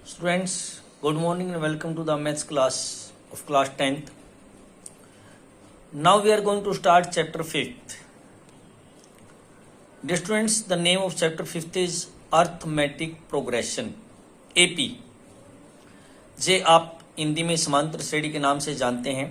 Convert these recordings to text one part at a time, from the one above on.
Students, good morning and welcome to the maths class of class 10th. Now we are going to start chapter 5th. Dear students, the name of chapter 5th is Arithmetic Progression, AP. जे आप हिंदी में समांतर श्रेणी के नाम से जानते हैं.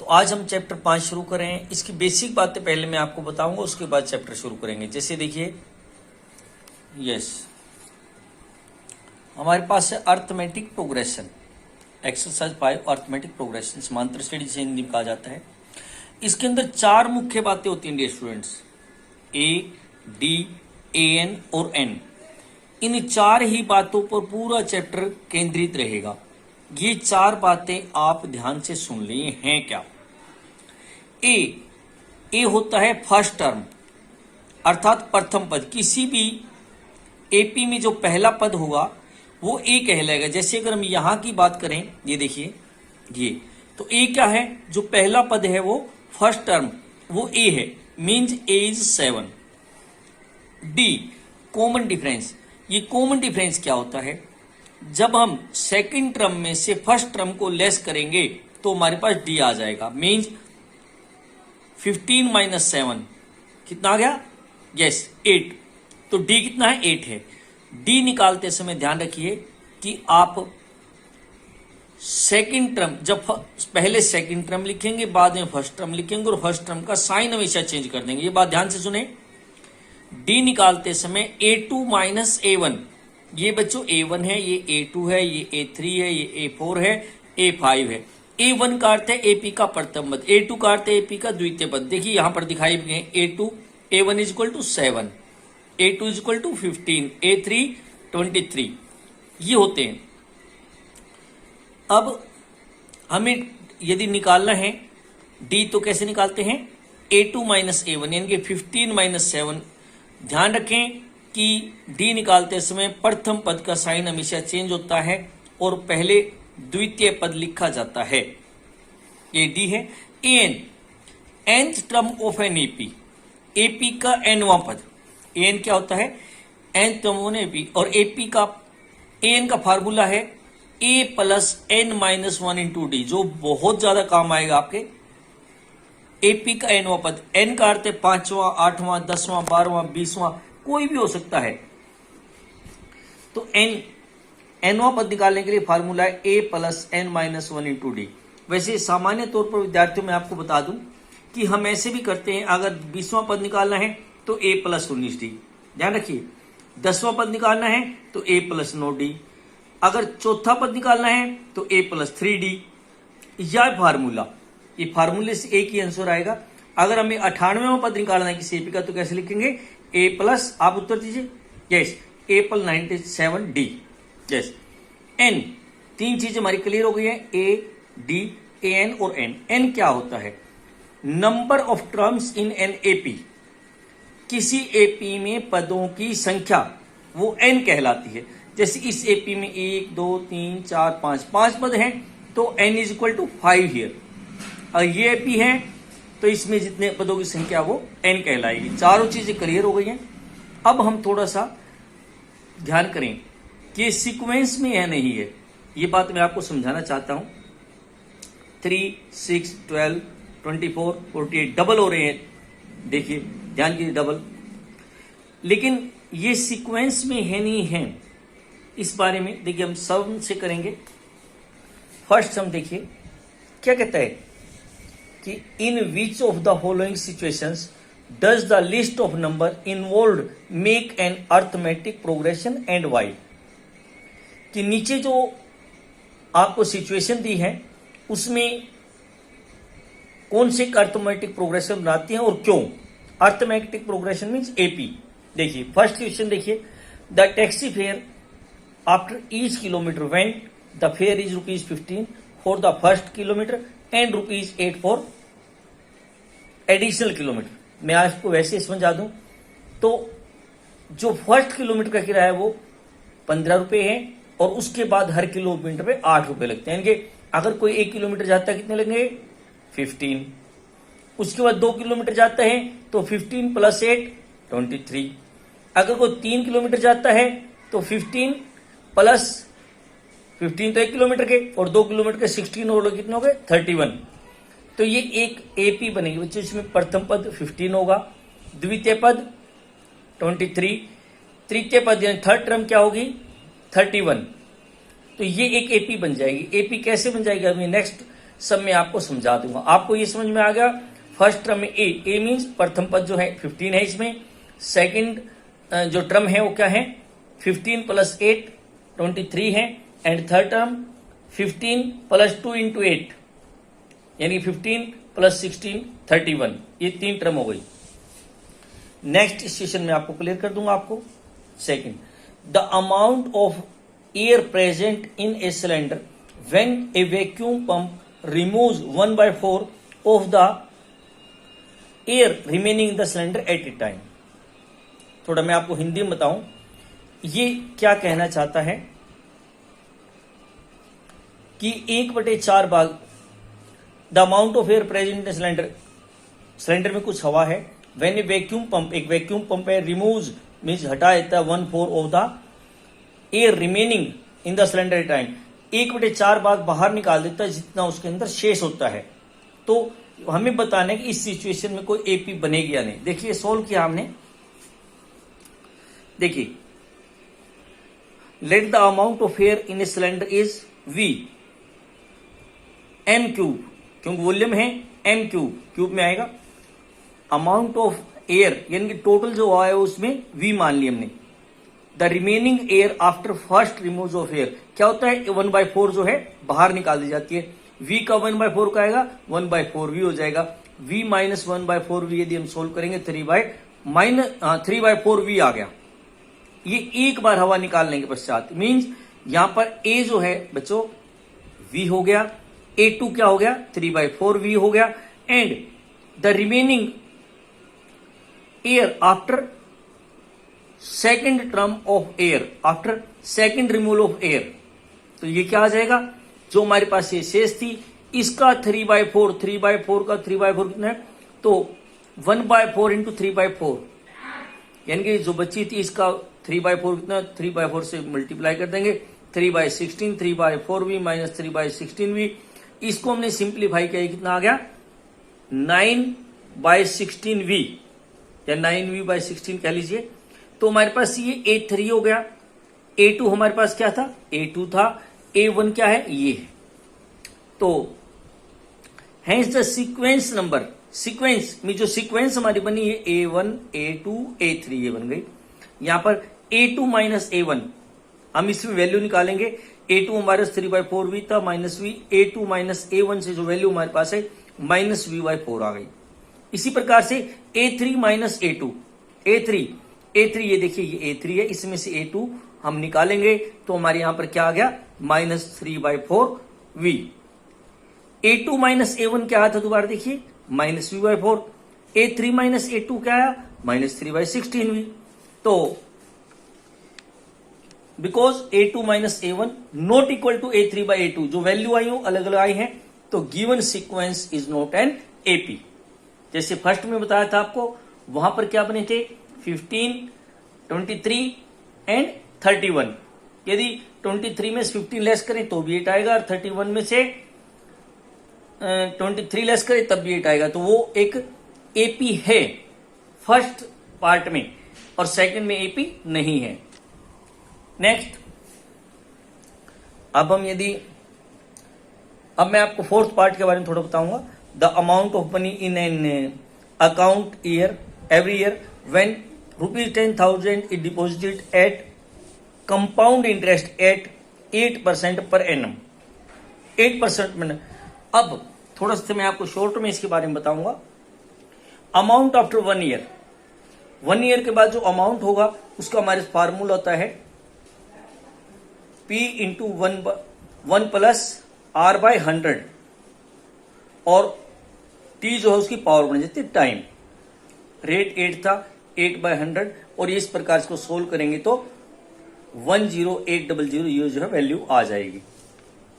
तो आज हम चैप्टर 5 शुरू कर रहे हैं. इसकी बेसिक बातें पहले मैं आपको बताऊंगा, उसके बाद चैप्टर शुरू करेंगे. जैसे देखिए, हमारे पास है arithmetic progression, exercise 5 arithmetic progression, समांतर श्रेणी से हिंदी में कहा जाता है. इसके अंदर 4 मुख्य बातें होती हैं dear students, A, D, A N और एन. इन 4 ही बातों पर पूरा चैप्टर केंद्रित रहेगा. ये 4 बातें आप ध्यान से सुन लिए हैं क्या? ए होता है फर्स्ट टर्म, अर्थात प्रथम पद. किसी भी एपी में जो पहला पद होगा वो ए कहलाएगा. जैसे अगर हम यहां की बात करें, ये देखिए, ये तो ए क्या है? जो पहला पद है वो फर्स्ट टर्म, वो ए है, means A is 7. D common difference. ये कॉमन डिफरेंस क्या होता है? जब हम सेकंड टर्म में से फर्स्ट टर्म को लेस करेंगे तो हमारे पास डी आ जाएगा, मींस 15 माइनस 7 कितना आ गया? यस, 8. तो डी कितना है? 8 है. डी निकालते समय ध्यान रखिए कि आप सेकंड टर्म, जब पहले सेकंड टर्म लिखेंगे, बाद में फर्स्ट टर्म लिखेंगे और फर्स्ट टर्म का साइन हमेशा चेंज कर देंगे. ये बात ध्यान से सुने. डी निकालते समय A2 माइनस A1, ये बच्चों A1 है, ये A2 है, ये A3 है, ये A4 है, A5 है. A1 का अर्थ है AP का प्रथम पद, A2 का अर्थ है AP का द्वितीय पद. देखिए यहां पर दिखाई गए A1 is equal to 7, A2 is equal to 15, A3 23, ये होते हैं. अब हमें यदि निकालना है D, तो कैसे निकालते हैं? A2 माइनस A1 यानी कि 15 माइनस 7. ध्यान रखें कि D निकालते समय प्रथम पद का साइन हमेशा चेंज होता है और पहले द्वितीय पद लिखा जाता है. ये D है. N, nth term of an AP, AP का nवां पद. एन क्या होता है? nth term of AP. और एपी का एन का फार्मूला है a plus n minus 1 into D, जो बहुत ज्यादा काम आएगा आपके. एपी का nवां पद, n का अर्थ है 5वां, 8वां, 10वां, 12वां, 20वां, कोई भी हो सकता है. तो nवां पद निकालने के लिए फार्मूला है a plus n minus 1 into D. वैसे सामान्य तौर पर विद्यार्थियों में आपको बता दूं कि हम ऐसे भी करते हैं. अगर 20वां पद निकालना है तो a प्लस 19 डी, ध्यान रखिए. 10वां पद निकालना है तो a प्लस 9 डी. अगर चौथा पद निकालना है तो a प्लस 3 डी. यह फार्मूला, ये फार्मूले से एक ही आंसर आएगा. अगर हमें 98वां पद निकालना है किसी एपी का तो कैसे लिखेंगे? a प्लस, आप उत्तर दीजिए. Yes, a plus 97 D. Yes. n, 3 चीजें हमारी क्लियर हो गई है, a, d, a n और n. n क्या होता है? Number of terms in an AP. किसी एपी में पदों की संख्या वो n कहलाती है. जैसे इस एपी में 1 2 3 4 5 पद हैं तो n is equal to 5 here. और ये एपी है तो इसमें जितने पदों की संख्या वो n कहलाएगी. चारों चीजें क्लियर हो गई हैं. अब हम थोड़ा सा ध्यान करें कि सीक्वेंस में है नहीं है, ये बात मैं आपको समझाना चाहता हूं. 3, 6, 12, 24, 48 डबल हो रहे हैं. देखिए ध्यान कीजिए, डबल. लेकिन ये सीक्वेंस में है नहीं है, इस बारे में देखिए हम सम से करेंगे. फर्स्ट सम देखिए क्या कहता है कि in which of the following situations does the list of number involve make an arithmetic progression and why. कि नीचे जो आपको सिचुएशन दी है उसमें कौन से अर्थमेटिक प्रोग्रेशन बनाती हैं और क्यों. Arithmetic progression means AP. देखिए फर्स्ट क्वेश्चन देखिए, the taxi fare after each kilometre went the fair is ₹15 for the first kilometre and ₹8 for additional kilometre. मैं आपको वैसे समझा दूं तो जो फर्स्ट किलोमीटर का किराया है वो 15 रुपए है और उसके बाद हर किलोमीटर पे 8 रुपए लगते हैं. यानी कि अगर कोई 1 किलोमीटर जाता है कितने लगेंगे? 15. उसके बाद 2 किलोमीटर जाता है तो 15 प्लस 8 23. अगर कोई 3 किलोमीटर जाता है तो 15 प्लस 15 तो 1 किलोमीटर के, और 2 किलोमीटर के 16 और कितने हो गए 31। तो ये एक एपी बनेगी बच्चों। इसमें प्रथम पद 15 होगा, द्वितीय पद 23, तृतीय पद यानी थर्ड टर्म क्या होगी 31। तो ये एक एपी बन जाएगी। एपी कैसे बन जाएगी अभी नेक्स्ट सब में आपको समझा दूंगा। आपको ये समझ में आ गया। फर्स्ट टर्म में ए मीन्स प्रथम पद जो है 15 है इसमें। सेकंड जो टर्म है वो क्या है 15 प्लस 8 23 है। And third term 15 plus 2 into 8 यानी 15 प्लस 16 31। ये 3 टर्म हो गई। नेक्स्ट सेशन में आपको क्लियर कर दूंगा आपको। Second, the amount of air present in a cylinder when A vacuum pump removes 1/4 of the air remaining in the cylinder eight A time. थोड़ा मैं आपको हिंदी में बताऊं ये क्या कहना चाहता है कि 1/4 भाग the amount of air present in cylinder, cylinder में कुछ हवा है। व्हेन ए वैक्यूम पंप, एक वैक्यूम पंप है, रिमूव्स मीन्स हटा देता है 1/4 of the air remaining in the cylinder at time. 1/4 भाग बाहर निकाल देता है जितना उसके अंदर शेष होता है। तो हमें बताना है कि इस सिचुएशन में कोई एपी बनेगी या नहीं। देखिए सोल्व किया हमने। देखिए let the amount of air in a cylinder is V m cube, क्योंकि वॉल्यूम है m क्यूब, क्यूब में आएगा। अमाउंट ऑफ एयर यानी कि टोटल जो हुआ है उसमें V मान लिया हमने। The remaining air after first remove of air क्या होता है 1/4 जो है बाहर निकाल दी जाती है। V का 1/4 का आएगा 1/4 V हो जाएगा। V माइनस 1/4 V यदि हम सोल्व करेंगे 3/4 V आ गया। ये एक बार हवा निकालने के पश्चात मीन्स यहां पर A जो है बच्चों V हो गया, A2 क्या हो गया 3/4 V हो गया। And the remaining air after second term of air, after second removal of air, तो ये क्या आ जाएगा जो हमारे पास ये शेष थी इसका 3/4 का 3/4 कितना है तो 1/4 इंटू 3/4 यानी कि जो बची थी इसका 3/4 कितना 3/4 से मल्टीप्लाई कर देंगे 3/16 3/4V माइनस 3/16V। इसको हमने सिंप्लीफाई किया कितना आ गया 9/16V या 9V/16 कह लीजिए। तो हमारे पास ये A3 हो गया। A2 हमारे पास क्या था A2 था। A1 क्या है ये है। तो hence the sequence number, sequence में जो सीक्वेंस हमारी बनी है A1 A2 A3 ये बन गई। यहां पर A2 माइनस A1 हम इसमें वैल्यू निकालेंगे। A2 हमारे 3/4V था minus V। A2 minus A1 से जो वैल्यू हमारे पास है माइनस V/4 आ गई। इसी प्रकार से A3 माइनस A2 A3 ये देखिए ये A3 है, इसमें से A2 हम निकालेंगे तो हमारे यहां पर क्या आ गया minus 3/4V। A2 minus A1 क्या आया था दोबारा देखिए minus V/4। A3 minus A2 क्या आया माइनस 3/16V। तो because A2 minus A1 not equal to A3/A2 जो वैल्यू आई हो अलग अलग आई है तो given sequence is not an AP. जैसे फर्स्ट में बताया था आपको वहां पर क्या बने थे 15 23 एंड 31। यदि 23 में से 15 लेस करें तो भी 8 आएगा और 31 में से 23 लेस करें तब भी 8 आएगा। तो वो एक एपी है फर्स्ट पार्ट में और सेकंड में एपी नहीं है। नेक्स्ट अब मैं आपको फोर्थ पार्ट के बारे में थोड़ा बताऊंगा। The amount of money in an account year every year when ₹10,000 is deposited at compound interest at 8% per annum 8% में। अब थोड़ा सा मैं आपको शॉर्ट में इसके बारे में बताऊंगा। अमाउंट आफ्टर 1 ईयर, 1 ईयर के बाद जो अमाउंट होगा उसका हमारे फार्मूला होता है P इंटू 1 प्लस R/100 और T जो है उसकी पावर बन जाती है टाइम। रेट 8 था 8/100 और इस प्रकार इसको सोल्व करेंगे तो 10800 ये जो है वैल्यू आ जाएगी।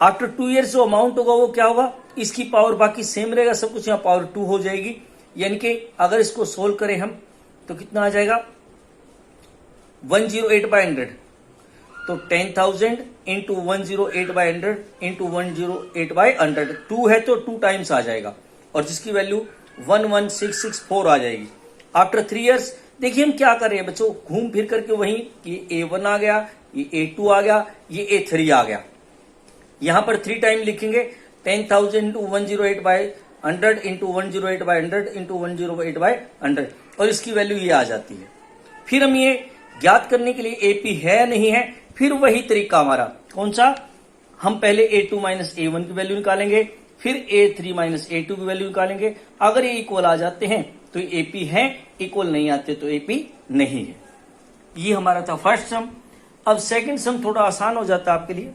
आफ्टर 2 ईयर्स जो अमाउंट होगा वो क्या होगा इसकी पावर बाकी सेम रहेगा, सब कुछ यहाँ पावर 2 हो जाएगी। यानी कि अगर इसको सोल्व करें हम तो कितना आ जाएगा 108/100। तो तो 10,000 इंटू 108/100 इंटू 108/100 2 है तो 2 टाइम्स आ जाएगा और जिसकी वैल्यू 11664 आ जाएगी। आफ्टर 3 इयर्स देखिए हम क्या कर रहे हैं बच्चों, घूम फिर करके वहीं ये A1 आ गया, ये A2 आ गया, ये A3 आ गया। यहां पर 3 टाइम लिखेंगे 10,000 इंटू 108/100 इंटू 108/100 इंटू 108/100 और इसकी वैल्यू ये आ जाती है। फिर हम ये ज्ञात करने के लिए AP है या नहीं है, फिर वही तरीका हमारा कौन सा, हम पहले A2 माइनस A1 की वैल्यू निकालेंगे, फिर A3 माइनस A2 की वैल्यू निकालेंगे। अगर ये इक्वल आ जाते हैं तो ये AP है, इक्वल नहीं आते तो AP नहीं है। ये हमारा था फर्स्ट सम। अब सेकंड सम थोड़ा आसान हो जाता है आपके लिए।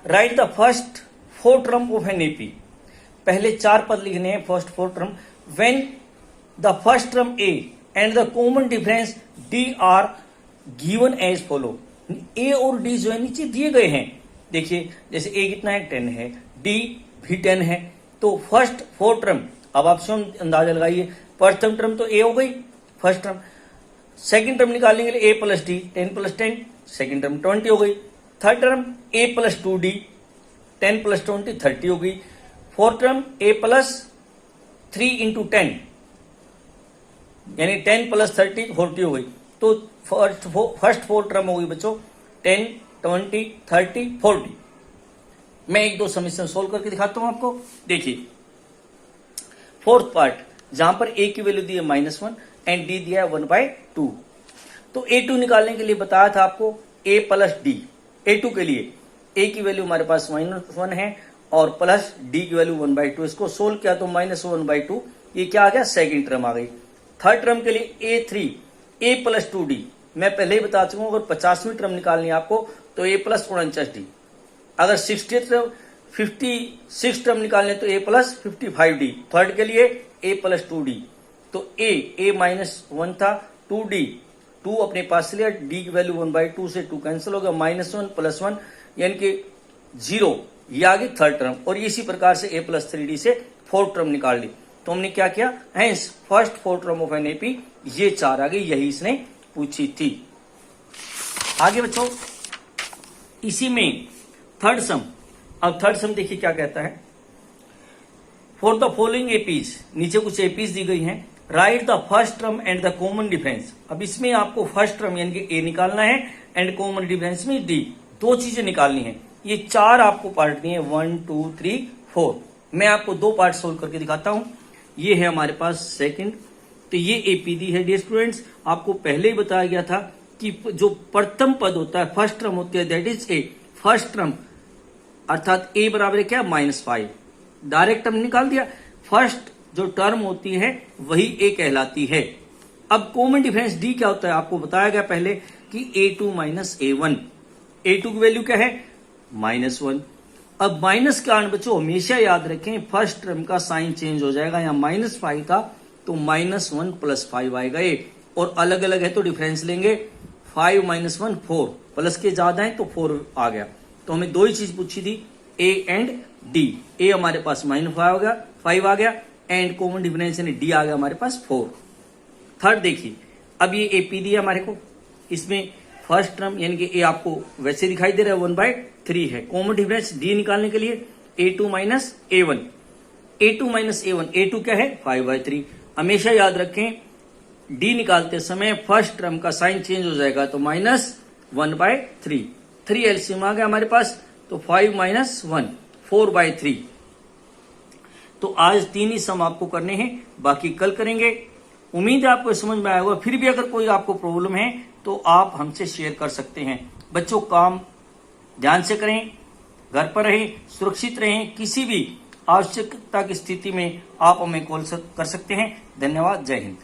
Write the first 4 term of an AP। पहले 4 पद लिखने हैं, first 4 term. When the first term A and the common difference D are given as follow. A और D जो है नीचे दिए गए हैं। देखिए जैसे A कितना है 10 है, D भी 10 है, तो फर्स्ट 4 टर्म, अब आप स्वयं अंदाजा लगाइए, प्रथम टर्म तो A हो गई फर्स्ट टर्म, सेकंड टर्म निकालने के लिए A plus D 10 plus 10, second term 20 हो गई, third term A plus 2D 10 plus 20 30 हो गई, fourth term A plus 3 into 10 यानी 10 प्लस 30 40 हो गई। तो फर्स्ट 4 टर्म हो गई बच्चों 10 20 30 40। मैं एक दो समीकरण सोल्व करके दिखाता हूं आपको। देखिए फोर्थ पार्ट जहां पर A की वैल्यू दी है -1 एंड D दिया है 1/2। तो A2 निकालने के लिए बताया था आपको A प्लस D। A2 के लिए A की वैल्यू हमारे पास -1 है और प्लस D की वैल्यू 1/2। इसको सोल्व किया तो -1/2, ये क्या आ गया, सेकेंड टर्म आ गई। थर्ड टर्म के लिए A3 A प्लस 2D, मैं पहले ही बता चुका हूं अगर 50वीं टर्म निकालनी है आपको तो A प्लस 49D। अगर 56 टर्म निकालने तो A प्लस 55D। थर्ड के लिए A प्लस 2D, तो A -1 था, 2D 2 अपने पास लिया, D की वैल्यू 1/2 से 2 कैंसिल हो गया, -1 प्लस 1 यानी कि 0, ये आ गई थर्ड टर्म। और इसी प्रकार से A प्लस 3D से फोर्थ टर्म निकाल ली। तो हमने क्या किया, hence first 4 term of an AP ये 4 आ गई, यही इसने पूछी थी। आगे बच्चों इसी में थर्ड सम। अब थर्ड सम देखिए क्या कहता है, फॉर द फॉलोइंग APs, नीचे कुछ APs दी गई हैं, right the first term and the common difference. अब इसमें आपको फर्स्ट टर्म यानी कि A निकालना है एंड कॉमन डिफरेंस में D, दो चीजें निकालनी है। ये 4 आपको पार्ट दिए 1 2 3 4। मैं आपको 2 पार्ट सोल्व करके दिखाता हूं। ये है हमारे पास सेकंड, तो ये AP दी है डियर स्टूडेंट्स। आपको पहले ही बताया गया था कि जो प्रथम पद होता है फर्स्ट टर्म होती है that is A। First term अर्थात A बराबर है क्या, -5। डायरेक्ट टर्म निकाल दिया, फर्स्ट जो टर्म होती है वही A कहलाती है। अब कॉमन डिफरेंस D क्या होता है, आपको बताया गया पहले कि A2 माइनस A1। A2 की वैल्यू क्या है, -1। अब माइनस का बच्चों हमेशा याद रखें फर्स्ट टर्म का साइन चेंज हो जाएगा, यहाँ -5 था तो -1 प्लस 5 आएगा ये, और अलग अलग है तो डिफरेंस लेंगे, 5 - 1 4, प्लस के ज्यादा है तो 4 आ गया। तो हमें दो ही चीज पूछी थी A एंड D। A हमारे पास -5 आ गया एंड कॉमन डिफरेंस यानी D आ गया हमारे पास 4। थर्ड देखिए, अब ये AP दिया हमारे को, इसमें फर्स्ट टर्म यानी कि A आपको वैसे दिखाई दे रहा है 1/3 है। कॉमन डिफरेंस D निकालने के लिए A2 minus A1, A2 minus A1, A2 क्या है 5/3। हमेशा याद रखें D निकालते समय फर्स्ट टर्म का साइन चेंज हो जाएगा तो -1/3, 3 एलसीएम आ गया हमारे पास, तो 5 - 1 4/3। तो आज 3 ही सम आपको करने हैं, बाकी कल करेंगे। उम्मीद है आपको समझ में आया होगा। फिर भी अगर कोई आपको प्रॉब्लम है तो आप हमसे शेयर कर सकते हैं। बच्चों काम ध्यान से करें, घर पर रहें, सुरक्षित रहें। किसी भी आवश्यकता की स्थिति में आप हमें कॉल कर सकते हैं। धन्यवाद, जय हिंद।